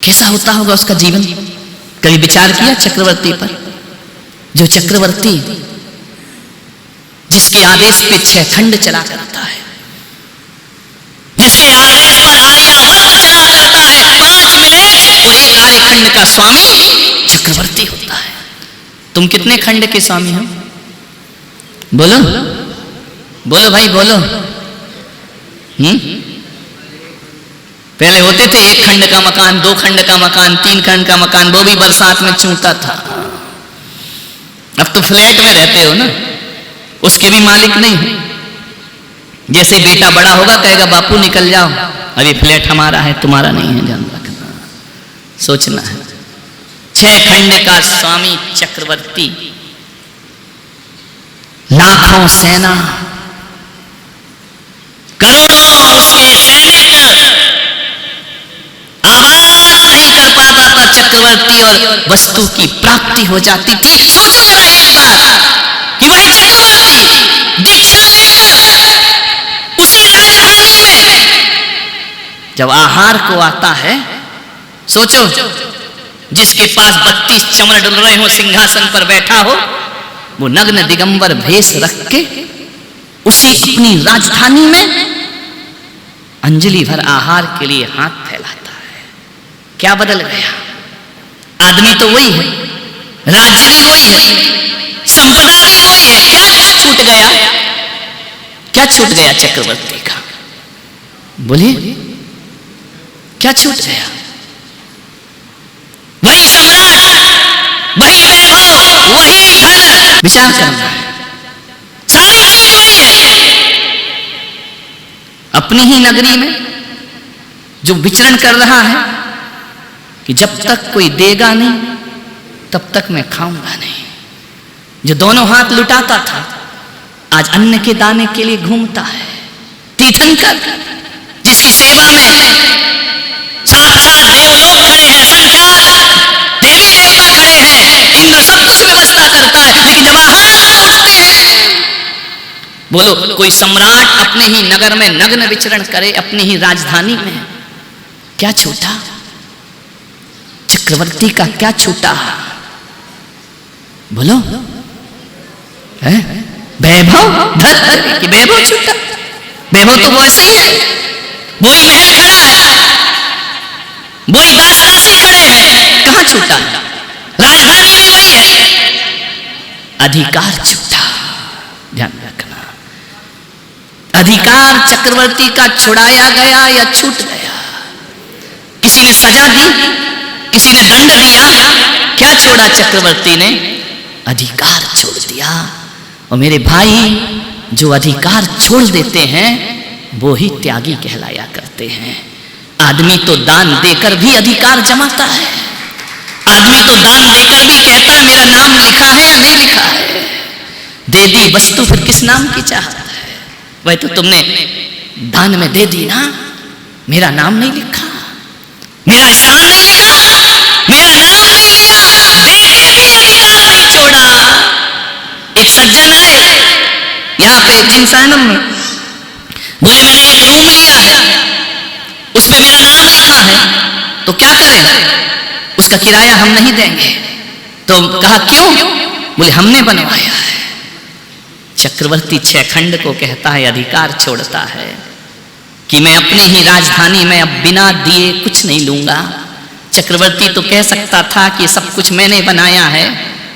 कैसा होता होगा उसका जीवन? कभी विचार किया चक्रवर्ती पर? जो चक्रवर्ती जिसके आदेश पे 6 खंड चला करता है, जिसके आदेश पर आर्यावर्त चला करता है, 5 विदेश, वो एक आर्य खंड का स्वामी चक्रवर्ती होता है। तुम कितने खंड के स्वामी हो? बोलो बोलो भाई बोलो। पहले होते थे 1 खंड का मकान, 2 खंड का मकान, 3 खंड का मकान, वो भी बरसात में चूंटा था। अब तो फ्लैट में रहते हो ना, उसके भी मालिक नहीं हो। जैसे बेटा बड़ा होगा कहेगा बापू निकल जाओ, अभी फ्लैट हमारा है तुम्हारा नहीं है, ध्यान रखना, सोचना है। 6 खंड का स्वामी चक्रवर्ती, लाखों सेना, करोड़ों उसके सैनिक, आवाज नहीं कर पाता था चक्रवर्ती और वस्तु की प्राप्ति हो जाती थी। सोचो जरा एक बार कि वही चक्रवर्ती दीक्षा लेकर उसी राजधानी में जब आहार को आता है, सोचो जिसके पास 32 चमर डुल रहे हो, सिंहासन पर बैठा हो, वो नग्न दिगंबर भेष रख के उसी अपनी राजधानी में अंजलि भर आहार के लिए हाथ फैलाता है। क्या बदल गया? आदमी तो वही है, राज्य भी वही है, संपदा भी वही है, क्या छूट गया? क्या छूट गया चक्रवर्ती का? बोलिए क्या छूट गया? वही सम्राट, वही वैभव, वही धन। विचार करना है, सारी चीज वही है। अपनी ही नगरी में जो विचरण कर रहा है कि जब तक कोई देगा नहीं तब तक मैं खाऊंगा नहीं। जो दोनों हाथ लुटाता था आज अन्न के दाने के लिए घूमता है। तीर्थंकर जिसकी सेवा में साक्षात देवलोक खड़े हैं, संख्यात देवी देवता खड़े हैं, इंद्र सब कुछ व्यवस्था करता है, लेकिन जब आहार पूछते हैं, बोलो कोई सम्राट अपने ही नगर में नग्न विचरण करे, अपनी ही राजधानी में, क्या छूटा? चक्रवर्ती का क्या छूटा? बोलो है वैभव, धन की वैभव छूटा? वैभव तो वो ऐसे ही है, वही महल खड़ा है, वही दास दासी खड़े हैं, कहां छूटा? राजधानी भी वही है, अधिकार छूटा। ध्यान रखना, अधिकार चक्रवर्ती का छुड़ाया गया या छूट गया? किसी ने सजा दी, किसी ने दंड दिया, क्या छोड़ा चक्रवर्ती ने? अधिकार छोड़ दिया। और मेरे भाई, जो अधिकार छोड़ देते हैं वो ही त्यागी कहलाया करते हैं। आदमी तो दान देकर भी अधिकार जमाता है, आदमी तो दान देकर भी कहता है मेरा नाम लिखा है या नहीं लिखा है। दे दी वस्तु फिर किस नाम की चाहता है? वह तो तुमने दान में दे दी ना, मेरा नाम नहीं लिखा, मेरा स्थान नहीं लिखा, मेरा नाम नहीं लिया, दे के भी अधिकार नहीं छोड़ा। एक सज्जन आए यहाँ पे चिंसानम में, बोले मैंने एक रूम लिया है, उसमें मेरा नाम लिखा है, तो क्या करें? उसका किराया हम नहीं देंगे। तो कहा क्यों? बोले हमने बनवाया है। चक्रवर्ती 6 खंड को कहता है अधिकार छोड़ता है कि मैं अपनी ही राजधानी में अब बिना दिए कुछ नहीं लूंगा। चक्रवर्ती तो कह सकता था कि सब कुछ मैंने बनाया है,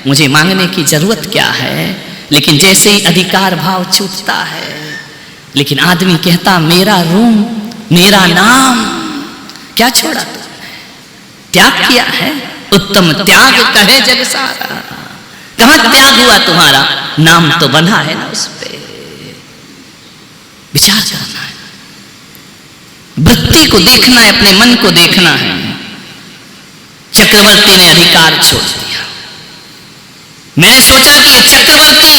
मुझे मांगने की जरूरत क्या है, लेकिन जैसे ही अधिकार भाव छूटता है, लेकिन आदमी कहता मेरा रूम, मेरा नाम, क्या छोड़ा तुमने? त्याग किया है, उत्तम त्याग कहे जग सारा। कहां त्याग हुआ तुम्हारा? नाम तो बंधा है ना उस पे। विचार करना है, वृत्ति को देखना है, अपने मन को देखना है। चक्रवर्ती ने अधिकार छोड़ दिया। मैंने सोचा कि चक्रवर्ती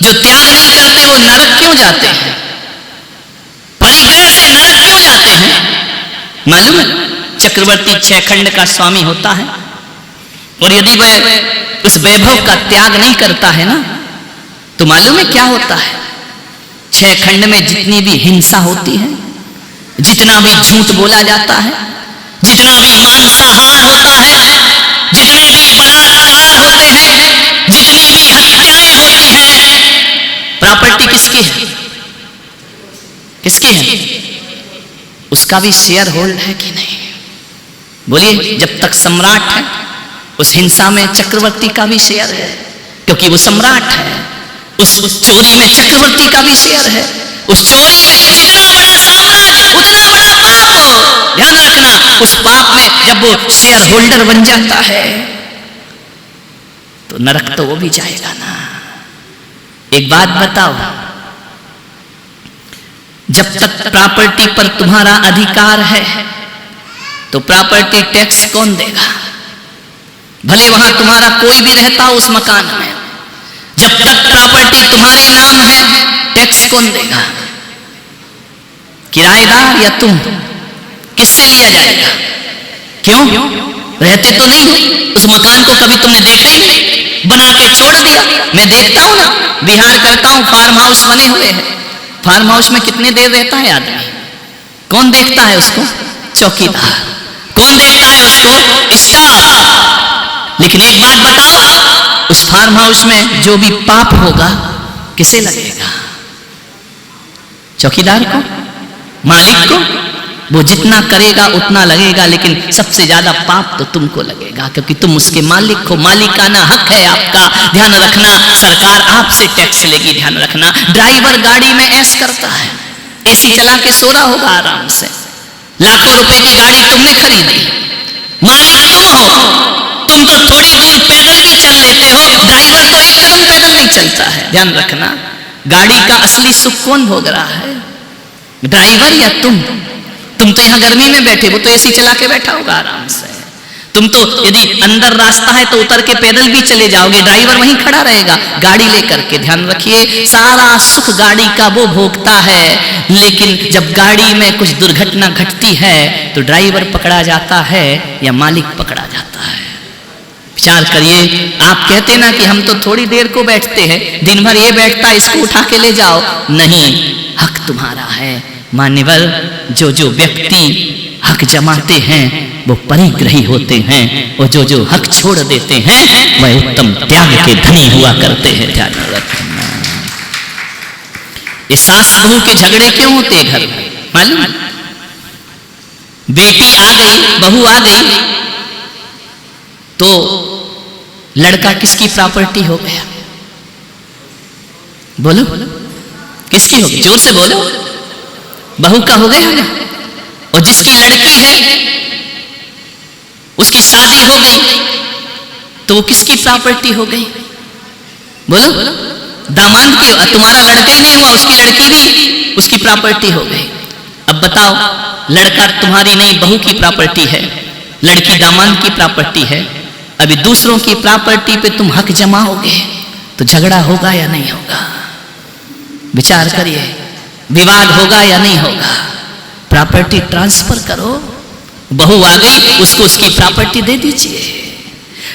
जो त्याग नहीं करते वो नरक क्यों जाते हैं? परिग्रह से नरक क्यों जाते हैं? मालूम है? चक्रवर्ती 6 खंड का स्वामी होता है और यदि वह उस वैभव का त्याग नहीं करता है ना, तो मालूम है क्या होता है? 6 खंड में जितनी भी हिंसा होती है, जितना भी झूठ बोला जाता है, जितना भी मान किसकी है? किसकी है? उसका भी शेयर होल्ड है कि नहीं? बोलिए, जब तक सम्राट है उस हिंसा में चक्रवर्ती का भी शेयर है, क्योंकि वो सम्राट है। उस चोरी में चक्रवर्ती का भी शेयर है। उस चोरी में जितना बड़ा साम्राज्य उतना बड़ा पाप हो, ध्यान रखना। उस पाप में जब वो शेयर होल्डर बन जाता है तो नरक तो वो भी जाएगा ना। एक बात बताओ, जब तक प्रॉपर्टी पर तुम्हारा अधिकार है तो प्रॉपर्टी टैक्स कौन देगा? भले वहां तुम्हारा कोई भी रहता हो उस मकान में, जब तक प्रॉपर्टी तुम्हारे नाम है टैक्स कौन देगा? किराएदार या तुम? किससे लिया जाएगा? क्यों? रहते तो नहीं हो उस मकान को, कभी तुमने देखा ही नहीं, बना के छोड़ दिया। मैं देखता हूं ना, बिहार करता हूं, फार्म हाउस बने हुए हैं। फार्म हाउस में कितनी देर रहता है आदमी? कौन देखता है उसको? चौकीदार। कौन देखता है उसको? स्टाफ। लेकिन एक बात बताओ, उस फार्म हाउस में जो भी पाप होगा किसे लगेगा? चौकीदार को? मालिक को? वो जितना करेगा उतना लगेगा, लेकिन सबसे ज्यादा पाप तो तुमको लगेगा, क्योंकि तुम उसके मालिक हो। मालिकाना हक है आपका, ध्यान रखना। सरकार आपसे टैक्स लेगी, ध्यान रखना। ड्राइवर गाड़ी में ऐश करता है, एसी चला के सो रहा होगा आराम से। लाखों रुपए की गाड़ी तुमने खरीदी, मालिक तुम हो। तुम तो थोड़ी दूर पैदल भी चल लेते हो, ड्राइवर तो एक कदम पैदल नहीं चलता है। ध्यान रखना, गाड़ी का असली सुख कौन भोग रहा है? ड्राइवर या तुम? तुम तो यहां गर्मी में बैठे, वो तो एसी चला के बैठा होगा आराम से। तुम तो यदि अंदर रास्ता है तो उतर के पैदल भी चले जाओगे, ड्राइवर वहीं खड़ा रहेगा गाड़ी लेकर के। ध्यान रखिए, सारा सुख गाड़ी का वो भोगता है, लेकिन जब गाड़ी में कुछ दुर्घटना घटती है तो ड्राइवर पकड़ा जाता है या मालिक पकड़ा जाता है? विचार करिए। आप कहते ना कि हम तो थोड़ी देर को बैठते हैं, दिन भर ये बैठता है, इसको उठा के ले जाओ। नहीं, हक तुम्हारा है। मान्यवर, जो व्यक्ति हक जमाते हैं वो परिग्रही होते हैं, और जो हक छोड़ देते हैं वह उत्तम त्याग के धनी हुआ करते हैं। ध्यान रखना। ये सास बहू के झगड़े क्यों होते हैं घर में? मालूम? बेटी आ गई, बहू आ गई तो लड़का किसकी प्रॉपर्टी हो गया? बोलो, किसकी हो गई? जोर से बोलो। बहू का हो गया ना। और जिसकी लड़की है उसकी शादी हो गई तो वो किसकी प्रॉपर्टी हो गई? बोलो। दामाद की। तुम्हारा लड़का ही नहीं हुआ, उसकी लड़की भी उसकी प्रॉपर्टी हो गई। अब बताओ, लड़का तुम्हारी नहीं बहू की प्रॉपर्टी है, लड़की दामाद की प्रॉपर्टी है। अभी दूसरों की प्रॉपर्टी पे तुम हक जमाओगे तो झगड़ा होगा या नहीं होगा? विचार करिए, विवाद होगा या नहीं होगा? प्रॉपर्टी ट्रांसफर करो। बहू आ गई, उसको उसकी प्रॉपर्टी दे दीजिए।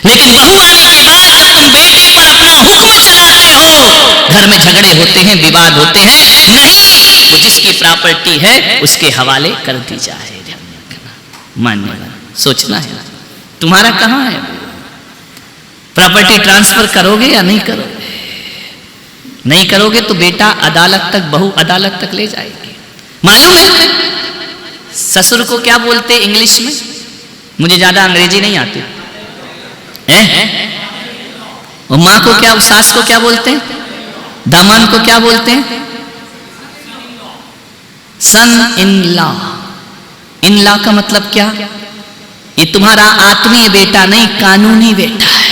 लेकिन बहू आने के बाद जब तुम बेटी पर अपना हुक्म चलाते हो, घर में झगड़े होते हैं, विवाद होते हैं। नहीं, वो जिसकी प्रॉपर्टी है उसके हवाले कर दी जाए। ध्यान रखना, मान्यवर, सोचना है तुम्हारा कहां है। प्रॉपर्टी ट्रांसफर करोगे या नहीं करोगे? नहीं करोगे तो बेटा अदालत तक, बहू अदालत तक ले जाएगी। मालूम है ससुर को क्या बोलते इंग्लिश में? मुझे ज्यादा अंग्रेजी नहीं आती है। और माँ को क्या, सास को क्या बोलते हैं? दामाद को क्या बोलते हैं? सन इन लॉ। इन लॉ का मतलब क्या? ये तुम्हारा आत्मीय बेटा नहीं, कानूनी बेटा है।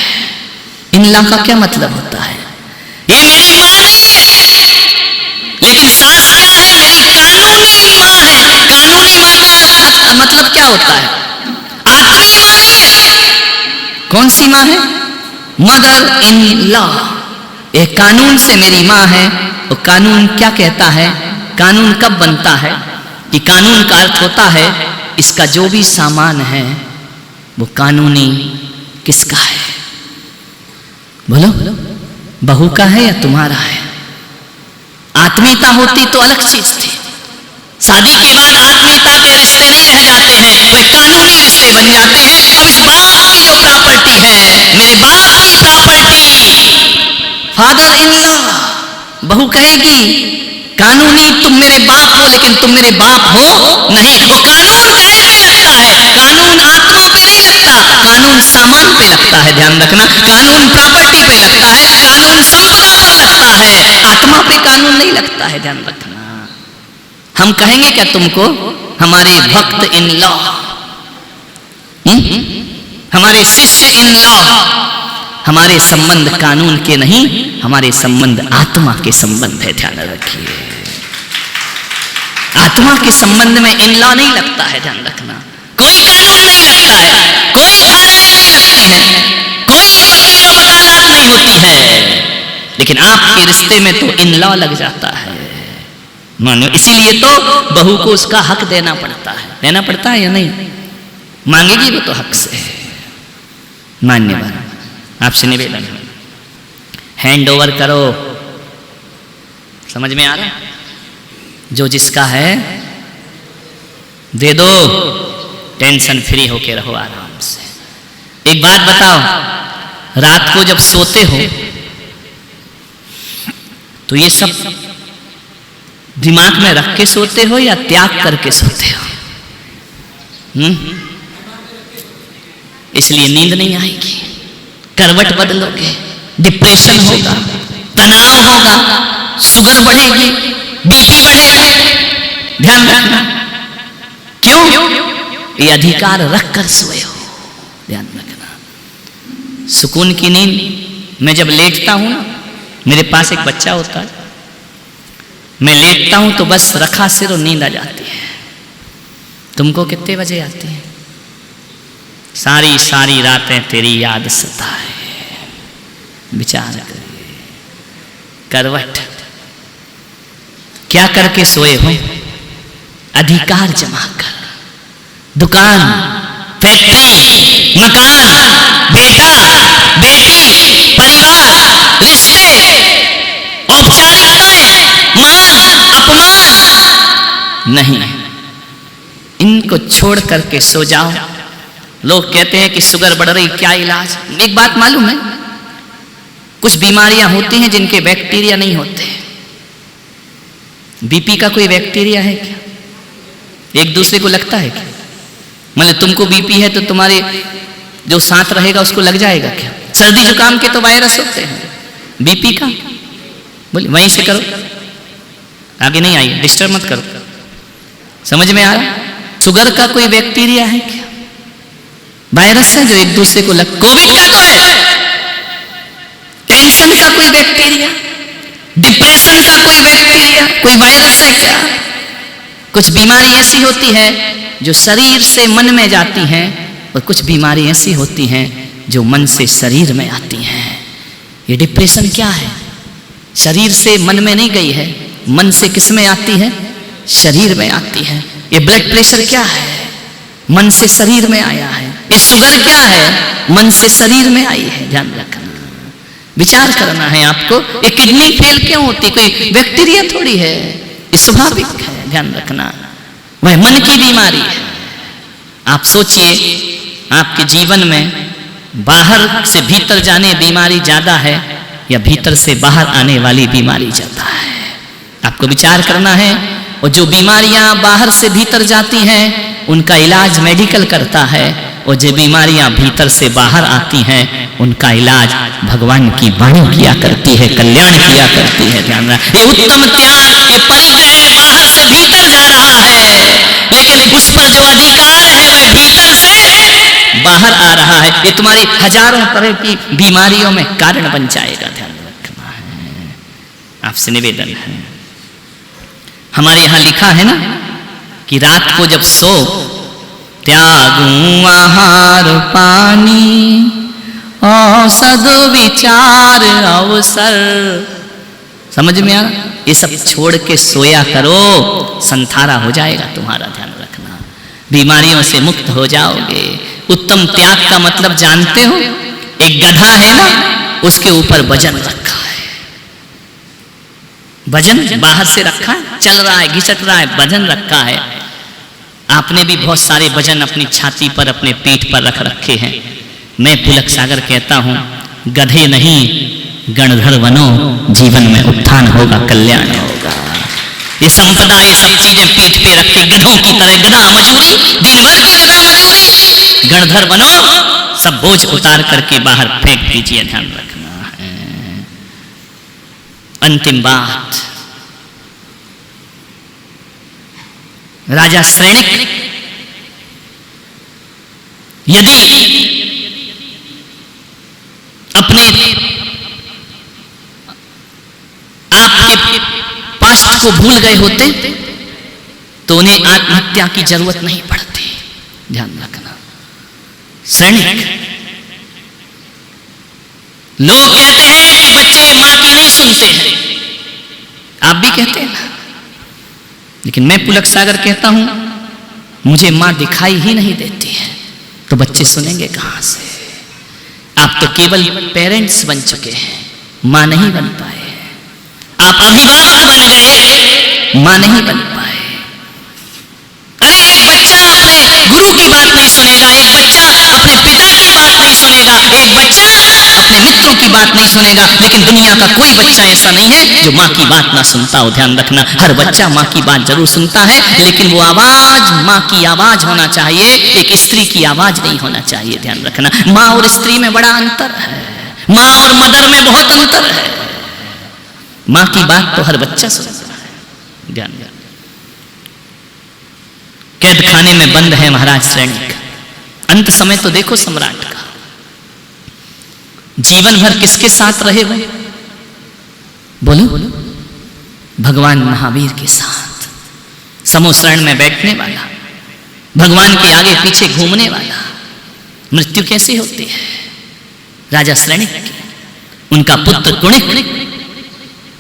इन लॉ का क्या मतलब होता है? ये मेरी मां नहीं है, लेकिन सास क्या है? मेरी कानूनी मां है। कानूनी मां का मतलब क्या होता है? आत्मीय मां नहीं है। कौन सी मां है? Mother in law. ये कानून से मेरी मां है। और कानून क्या कहता है? कानून कब बनता है? कि कानून का अर्थ होता है इसका जो भी सामान है वो कानूनी किसका है? बोलो, बहू का है या तुम्हारा है? आत्मीयता होती तो अलग चीज थी। शादी के बाद आत्मीयता के रिश्ते नहीं रह जाते हैं, वे कानूनी रिश्ते बन जाते हैं। अब इस बाप की जो प्रॉपर्टी है, मेरे बाप की प्रॉपर्टी, फादर इन लॉ, बहू कहेगी कानूनी तुम मेरे बाप हो, लेकिन तुम मेरे बाप हो नहीं। वो कानून गाय पे लगता है, कानून आत्मा पे नहीं लगता, कानून सामान पे लगता है, ध्यान रखना। कानून प्रॉपर्टी पे लगता है, कानून संपदा पर लगता है, आत्मा पे कानून नहीं लगता है, ध्यान रखना। हम कहेंगे क्या तुमको, हमारे भक्त इन लॉ, हमारे शिष्य इन लॉ। हमारे संबंध कानून के नहीं, हमारे संबंध आत्मा के संबंध है, ध्यान रखिए। आत्मा के संबंध में इन लॉ नहीं लगता है, ध्यान रखना। कोई कानून नहीं लगता है, कोई धाराएं नहीं लगती हैं, कोई आपत्ति और वकालत नहीं होती है, लेकिन आपके रिश्ते में तो इन लॉ लग जाता है। मानो इसीलिए तो बहू को उसका हक देना पड़ता है, देना पड़ता है या नहीं? मांगेगी वो तो हक से। मान्यवर, आपसे निवेदन है, हैंड ओवर करो। समझ में आ रहा है? जो जिसका है दे दो, टेंशन फ्री होके रहो आराम से। एक बात बताओ, रात को जब सोते हो तो ये सब दिमाग में रख के सोते हो या त्याग करके सोते हो? इसलिए नींद नहीं आएगी, करवट बदलोगे, डिप्रेशन होगा, तनाव होगा, शुगर बढ़ेगी, बीपी बढ़ेगा। ध्यान रखना। क्यों? ये अधिकार रखकर सोए हो, ध्यान रखना। सुकून की नींद मैं जब लेटता हूं ना, मेरे पास एक बच्चा होता है, मैं लेटता हूं तो बस रखा सिर और नींद आ जाती है। तुमको कितने बजे आती है? सारी सारी रातें तेरी याद सताए। विचार करिए, करवट क्या करके सोए हो? अधिकार जमा कर, दुकान, फैक्ट्री, मकान, बेटा, बेटी, परिवार, रिश्ते, औपचारिकताएं, मान, अपमान नहीं, इनको छोड़ करके सो जाओ। लोग कहते हैं कि शुगर बढ़ रही, क्या इलाज? एक बात मालूम है, कुछ बीमारियां होती हैं जिनके बैक्टीरिया नहीं होते। बीपी का कोई बैक्टीरिया है क्या? एक दूसरे को लगता है क्या? मतलब तुमको बीपी है तो तुम्हारे जो साथ रहेगा उसको लग जाएगा क्या? सर्दी जुकाम के तो वायरस होते हैं, बीपी का बोले वहीं से करो, आगे नहीं आइए, डिस्टर्ब मत करो। समझ में आ रहा? शुगर का कोई बैक्टीरिया है क्या? वायरस है जो एक दूसरे को लग। कोविड का तो है, टेंशन का कोई बैक्टीरिया, डिप्रेशन का कोई बैक्टीरिया, कोई वायरस है क्या? कुछ बीमारी ऐसी होती है जो शरीर से मन में जाती हैं, और कुछ बीमारी ऐसी होती हैं जो मन से शरीर में आती हैं। ये डिप्रेशन क्या है? शरीर से मन में नहीं गई है, मन से किस में आती है? शरीर में आती है। ये ब्लड प्रेशर क्या है? मन से शरीर में आया है। ये शुगर क्या है? मन से शरीर में आई है। ध्यान रखना, विचार करना है आपको। ये किडनी फेल क्यों होती? कोई बैक्टीरिया थोड़ी है, ये स्वाभाविक है। ध्यान रखना, वह मन की बीमारी है। आप सोचिए, आपके जीवन में बाहर से भीतर जाने बीमारी ज्यादा है या भीतर से बाहर आने वाली बीमारी ज्यादा है? आपको विचार करना है। और जो बीमारियां बाहर से भीतर जाती हैं उनका इलाज मेडिकल करता है, और जो बीमारियां भीतर से बाहर आती हैं उनका इलाज भगवान की वाणी किया करती है, कल्याण किया करती है। ध्यान रखना, ये उत्तम त्याग, ये परिग्रह बाहर से भीतर जा रहा है, लेकिन उस पर जो अधिकार है वह भीतर से बाहर आ रहा है। ये तुम्हारी हजारों तरह की बीमारियों में कारण बन जाएगा। ध्यान रखना है, आपसे निवेदन है। हमारे यहां लिखा है ना कि रात को जब सो, त्यागूं आहार पानी, औषध विचार अवसर। समझ में आ? ये सब छोड़ के सोया करो, संथारा हो जाएगा तुम्हारा। ध्यान रखना, बीमारियों से मुक्त हो जाओगे। उत्तम त्याग का मतलब जानते हो? एक गधा है ना, उसके ऊपर वजन रखा है, वजन बाहर से रखा है, चल रहा है, घिसट रहा है, वजन रखा है। आपने भी बहुत सारे वजन अपनी छाती पर, अपने पीठ पर रख रखे हैं। मैं पुलक सागर कहता हूं, गधे नहीं गणधर बनो, जीवन में उत्थान होगा, कल्याण होगा। ये संपदा, ये सब चीजें पीठ पे रख के गधों की तरह गधा मजूरी, दिन भर की गधा मजूरी, गणधर बनो, सब बोझ उतार करके बाहर फेंक दीजिए, ध्यान रखना है। अंतिम बात, राजा श्रेणिक यदि अपने आपके पास्ट को भूल गए होते तो उन्हें आत्महत्या की जरूरत नहीं पड़ती, ध्यान रखना। श्रेणिक, लोग कहते हैं कि बच्चे मां की नहीं सुनते हैं, आप भी कहते हैं ना, लेकिन मैं पुलक सागर कहता हूं मुझे मां दिखाई ही नहीं देती है, तो बच्चे सुनेंगे कहां से? आप तो केवल पेरेंट्स बन चुके हैं, मां नहीं बन पाए। आप अभिभावक बन गए, मां नहीं बन पाए। अरे एक बच्चा अपने गुरु की बात नहीं सुनेगा, एक बच्चा अपने पिता की बात नहीं सुनेगा, एक बच्चा अपने मित्रों की बात नहीं सुनेगा, लेकिन दुनिया का कोई बच्चा ऐसा नहीं है जो मां की बात ना सुनता हो, ध्यान रखना। हर बच्चा मां की बात जरूर सुनता है, लेकिन वो आवाज मां की आवाज होना चाहिए, एक स्त्री की आवाज नहीं होना चाहिए, ध्यान रखना। मां और स्त्री में बड़ा अंतर है, मां और मदर में बहुत अंतर है। मां की बात तो हर बच्चा सुनता है, ध्यान रखना। कैद खाने में बंद है महाराज श्रेणिक। अंत समय तो देखो सम्राट का, जीवन भर किसके साथ रहे हुए? बोलो, भगवान महावीर के साथ, समोसरण में बैठने वाला, भगवान के आगे पीछे घूमने वाला। मृत्यु कैसी होती है? राजा श्रेणिक की, उनका पुत्र कुणिक,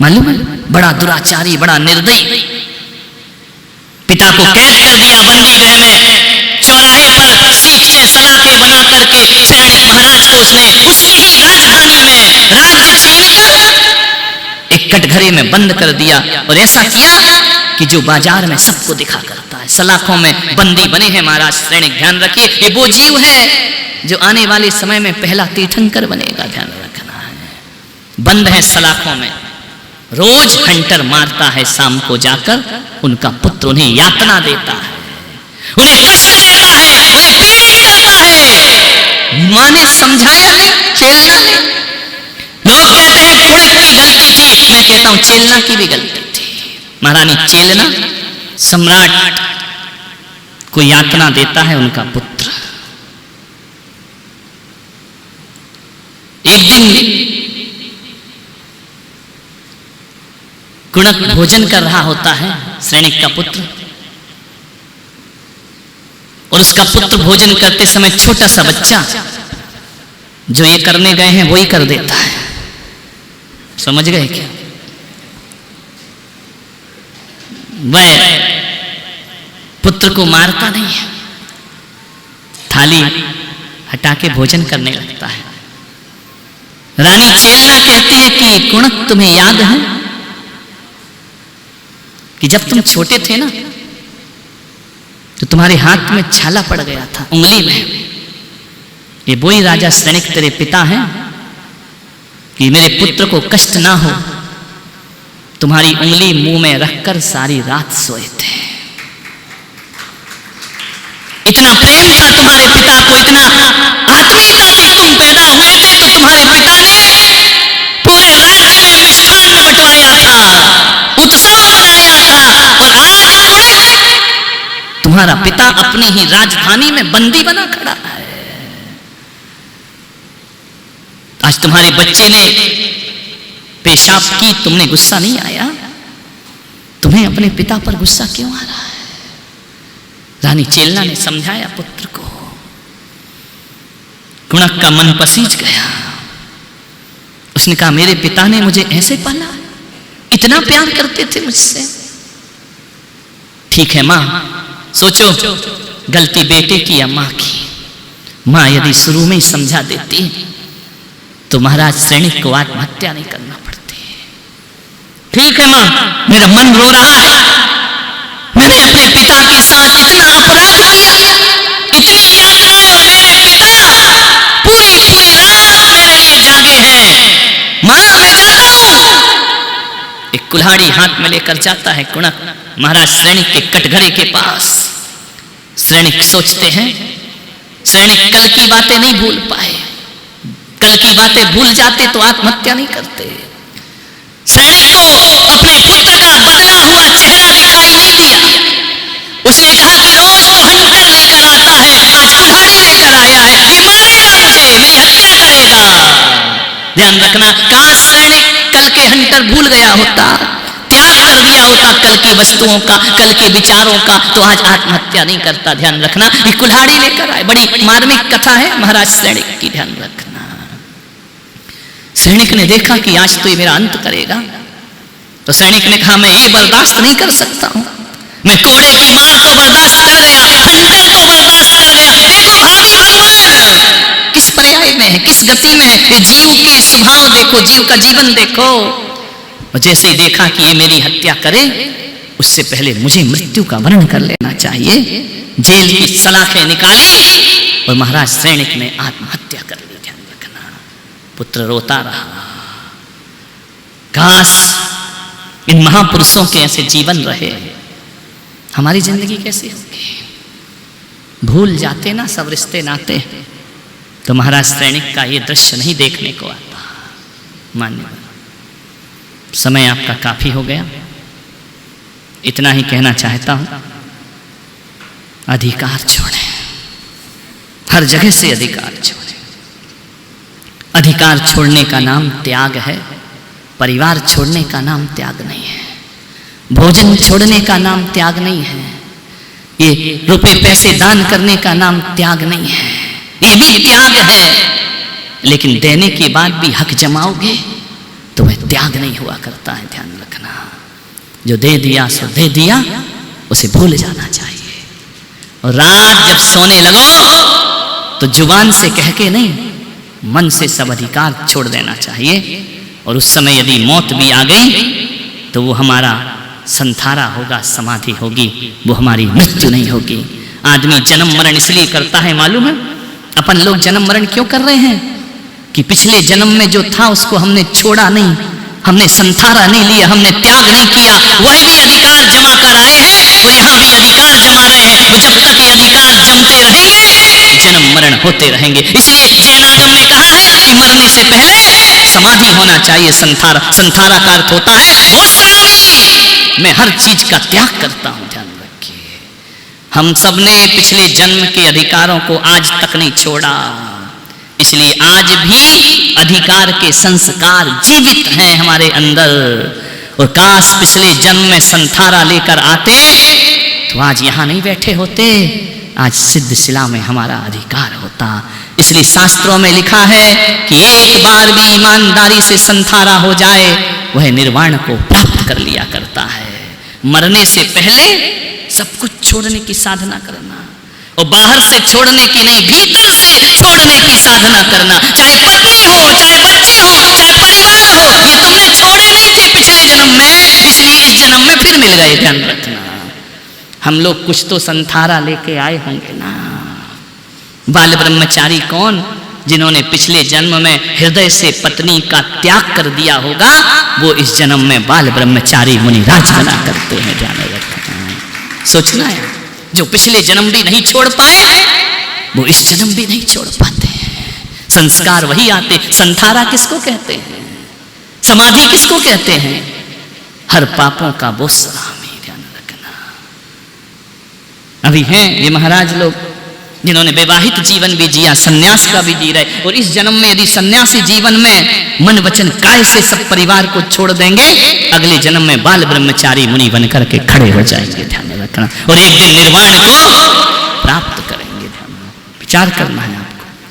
मालूम है, बड़ा दुराचारी, बड़ा निर्दयी, पिता को कैद कर दिया बंदी गृह में, चौराहे पर सीप से सलाखें बना करके श्रेणिक महाराज को उसने उसी की राजधानी में राज्य छीनकर एक कटघरे में बंद कर दिया, और ऐसा किया कि जो बाजार में सबको दिखा करता है। सलाखों में बंदी बने हैं महाराज श्रेणिक, ध्यान रखिए, ये वो जीव है जो आने वाले समय में पहला तीर्थंकर बनेगा, ध्यान रखना है। बंद है सलाखों में, रोज हंटर मारता है शाम को जाकर, उनका पुत्र उन्हें यातना देता है, उन्हें कष्ट देता है, उन्हें पीड़ित करता है। मां ने समझाया नहीं, चेलना ले। लोग कहते हैं कुणिक की गलती थी, मैं कहता हूं चेलना की भी गलती थी। महारानी चेलना सम्राट को यातना देता है उनका पुत्र। एक दिन कुणिक भोजन कर रहा होता है, श्रेणिक का पुत्र, और उसका पुत्र भोजन करते समय छोटा सा बच्चा जो ये करने गए हैं वही कर देता है। समझ गए क्या? वह पुत्र को मारता नहीं है, थाली हटा के भोजन करने लगता है। रानी चेलना कहती है कि कुणिक तुम्हें याद है कि जब तुम छोटे थे ना तो तुम्हारे हाथ में छाला पड़ गया था, उंगली में। ये वही राजा श्रेणिक तेरे पिता हैं कि मेरे पुत्र को कष्ट ना हो, तुम्हारी उंगली मुंह में रखकर सारी रात सोए थे। इतना प्रेम था तुम्हारे पिता को, इतना आत्मीयता थी, तुम पैदा हुए थे तो तुम्हारे पिता ने पूरे राज्य में मिष्ठान बंटवाया था, उत्सव मनाया था, और आज तुम्हारा पिता अपनी ही राजधानी में बंदी बना खड़ा है। आज तुम्हारे बच्चे ने पेशाब की, तुमने गुस्सा नहीं आया? तुम्हें अपने पिता पर गुस्सा क्यों आ रहा है? रानी चेलना ने समझाया पुत्र को। कुणिक का मन पसीज गया। उसने कहा मेरे पिता ने मुझे ऐसे पाला, इतना प्यार करते थे मुझसे। ठीक है मां, सोचो गलती बेटे की या मां की। मां यदि शुरू में ही समझा देती तो महाराज श्रेणिक को आत्महत्या नहीं करना पड़ती। ठीक है मां, मेरा मन रो रहा है, मैंने अपने पिता के साथ इतना अपराध किया, इतनी यातनाएं, और मेरे पिता पूरी पूरी रात मेरे लिए जागे हैं। मां मैं जाता हूं। एक कुल्हाड़ी हाथ में लेकर जाता है कुणक महाराज श्रेणिक के कटघरे के पास। श्रेणिक सोचते हैं, श्रेणिक कल की बातें नहीं भूल पाए, कल की बातें भूल जाते तो आत्महत्या नहीं करते। श्रेणिक को अपने पुत्र का बदला हुआ चेहरा दिखाई नहीं दिया। उसने कहा कि रोज तो हंटर लेकर आता है, आज कुल्हाड़ी लेकर आया है, ये मारेगा मुझे, मेरी हत्या करेगा। ध्यान रखना, काश श्रेणिक कल के हंटर भूल गया होता, त्याग कर दिया होता कल की वस्तुओं का, कल के विचारों का, तो आज आत्महत्या नहीं करता। ध्यान रखना, ये कुल्हाड़ी लेकर आए। बड़ी मार्मिक कथा है महाराज श्रेणिक की, ध्यान रखना। श्रेणिक ने देखा कि आज तो ये मेरा अंत करेगा, तो श्रेणिक ने कहा मैं ये बर्दाश्त नहीं कर सकता हूं, मैं कोड़े की मार तो बर्दाश्त कर गया, हंटर तो बर्दाश्त कर गया, देखो भावी भगवान किस पर्याय में है, किस गति में है, जीव के स्वभाव देखो, जीव का जीवन देखो। और जैसे ही देखा कि ये मेरी हत्या करे, उससे पहले मुझे मृत्यु का वर्ण कर लेना चाहिए, जेल की सलाखें निकाली और महाराज श्रेणिक ने आत्महत्या कर ली। ध्यान रखना, पुत्र रोता रहा, काश इन महापुरुषों के ऐसे जीवन रहे, हमारी जिंदगी कैसी होगी। भूल जाते ना सब रिश्ते नाते, तो महाराज श्रेणिक का ये दृश्य नहीं देखने को आता। मान्य समय आपका काफी हो गया, इतना ही कहना चाहता हूं, अधिकार छोड़ें, हर जगह से अधिकार छोड़ें। अधिकार छोड़ने का नाम त्याग है, परिवार छोड़ने का नाम त्याग नहीं है, भोजन छोड़ने का नाम त्याग नहीं है, ये रुपए पैसे दान करने का नाम त्याग नहीं है, ये भी त्याग है। लेकिन देने के बाद भी हक जमाओगे तो वह त्याग नहीं हुआ करता है। ध्यान रखना, जो दे दिया सो दे दिया, उसे भूल जाना चाहिए। और रात जब सोने लगो तो जुबान से कह के नहीं, मन से सब अधिकार छोड़ देना चाहिए। और उस समय यदि मौत भी आ गई तो वो हमारा संथारा होगा, समाधि होगी, वो हमारी मृत्यु नहीं होगी। आदमी जन्म मरण इसलिए करता है मालूम है, अपन लोग जन्म मरण क्यों कर रहे हैं कि पिछले जन्म में जो था उसको हमने छोड़ा नहीं, हमने संथारा नहीं लिया, हमने त्याग नहीं किया। वह भी अधिकार जमा कर आए हैं, वो यहाँ भी अधिकार जमा रहे हैं। जब तक ये अधिकार जमते रहेंगे, जन्म मरण होते रहेंगे। इसलिए जैनागम ने कहा है कि मरने से पहले समाधि होना चाहिए। संथारा, संथारा का अर्थ होता है भोस्वामी, मैं हर चीज का त्याग करता हूं। ध्यान रखिए, हम सबने पिछले जन्म के अधिकारों को आज तक नहीं छोड़ा, इसलिए आज भी अधिकार के संस्कार जीवित हैं हमारे अंदर। और काश पिछले जन्म में संथारा लेकर आते तो आज यहां नहीं बैठे होते, आज सिद्धशिला में हमारा अधिकार होता। इसलिए शास्त्रों में लिखा है कि एक बार भी ईमानदारी से संथारा हो जाए, वह निर्वाण को प्राप्त कर लिया करता है। मरने से पहले सब कुछ छोड़ने की साधना करना, और बाहर से छोड़ने की नहीं, भीतर से छोड़ने की साधना करना। चाहे पत्नी हो, चाहे बच्चे हो, चाहे परिवार हो, ये तुमने छोड़े नहीं थे पिछले जन्म में, इसलिए इस जन्म में फिर मिल गए। ध्यान रखना, हम लोग कुछ तो संथारा लेके आए होंगे ना। बाल ब्रह्मचारी कौन? जिन्होंने पिछले जन्म में हृदय से पत्नी का त्याग कर दिया होगा, वो इस जन्म में बाल ब्रह्मचारी मुनिराज बना करते हैं। ध्यान रखना, सोचना है, जो पिछले जन्म भी नहीं छोड़ पाए वो इस जन्म भी नहीं छोड़ पाते हैं। संस्कार वही आते। संथारा किसको कहते हैं? समाधि किसको कहते हैं? हर पापों का बोसरामी। ध्यान रखना, अभी हैं ये महाराज लोग जिन्होंने विवाहित जीवन भी जिया, सन्यास का भी जी रहे, और इस जन्म में यदि सन्यासी जीवन में मन वचन काय से सब परिवार को छोड़ देंगे, अगले जन्म में बाल ब्रह्मचारी मुनि बन करके खड़े हो जाएंगे। ध्यान रखना, और एक दिन निर्वाण को प्राप्त करेंगे। ध्यान, विचार करना है।